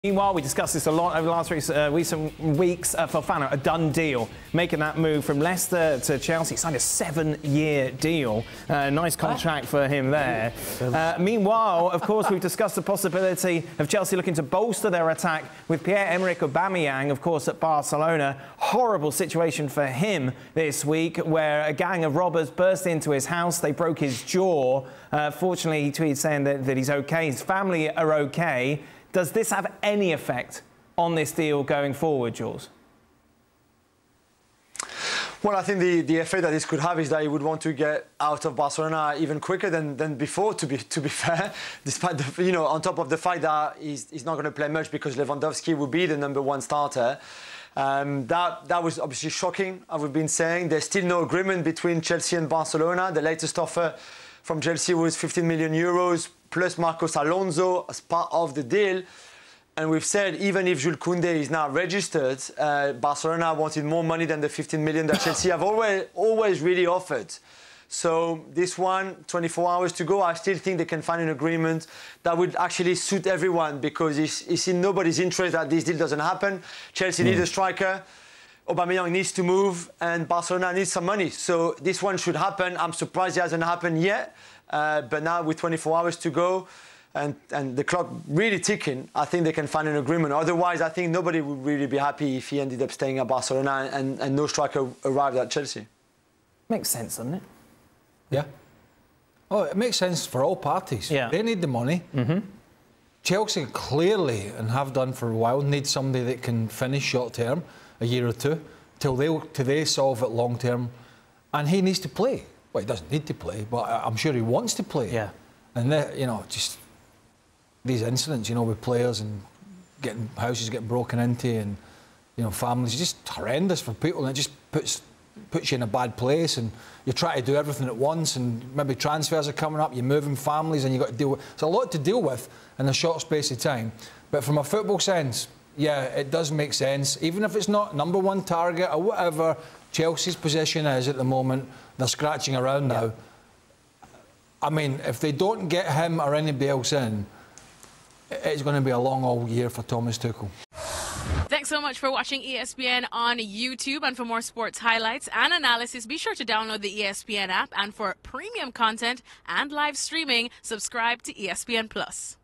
Meanwhile, we discussed this a lot over the last recent weeks. Fofana, a done deal, making that move from Leicester to Chelsea. Signed a 7-year deal. Nice contract for him there. Meanwhile, of course, we've discussed the possibility of Chelsea looking to bolster their attack with Pierre-Emerick Aubameyang, of course, at Barcelona. Horrible situation for him this week, where a gang of robbers burst into his house. They broke his jaw. Fortunately, he tweeted saying that he's okay. His family are okay. Does this have any effect on this deal going forward, Jules? Well, I think the effect that this could have is that he would want to get out of Barcelona even quicker than before, to be fair, despite the, on top of the fact that he's not going to play much because Lewandowski will be the #1 starter. That was obviously shocking, as we've been saying. There's still no agreement between Chelsea and Barcelona. The latest offer from Chelsea was 15 million euros plus Marcos Alonso as part of the deal. And we've said even if Jules Koundé is now registered, Barcelona wanted more money than the 15 million that Chelsea have always really offered. So this one, 24 hours to go, I still think they can find an agreement that would actually suit everyone, because it's in nobody's interest that this deal doesn't happen. Chelsea needs a striker. Aubameyang needs to move, and Barcelona needs some money. So this one should happen. I'm surprised it hasn't happened yet. But now with 24 hours to go and the clock really ticking, I think they can find an agreement. Otherwise, I think nobody would really be happy if he ended up staying at Barcelona and no striker arrived at Chelsea. Makes sense, doesn't it? Yeah. Oh, it makes sense for all parties. Yeah. They need the money. Chelsea clearly, and have done for a while, need somebody that can finish short term, a year or two, till they solve it long term. And he needs to play. Well, he doesn't need to play, but I'm sure he wants to play. Yeah. And just these incidents, with players and houses getting broken into, and families, just horrendous for people, and it just puts you in a bad place. And you try to do everything at once, and maybe transfers are coming up. You're moving families, and you've got to deal with. It's a lot to deal with in a short space of time. But from a football sense, yeah, it does make sense. Even if it's not #1 target or whatever Chelsea's position is at the moment, they're scratching around now. I mean, if they don't get him or anybody else in, it's going to be a long old year for Thomas Tuchel. Thanks so much for watching ESPN on YouTube. And for more sports highlights and analysis, be sure to download the ESPN app. And for premium content and live streaming, subscribe to ESPN+.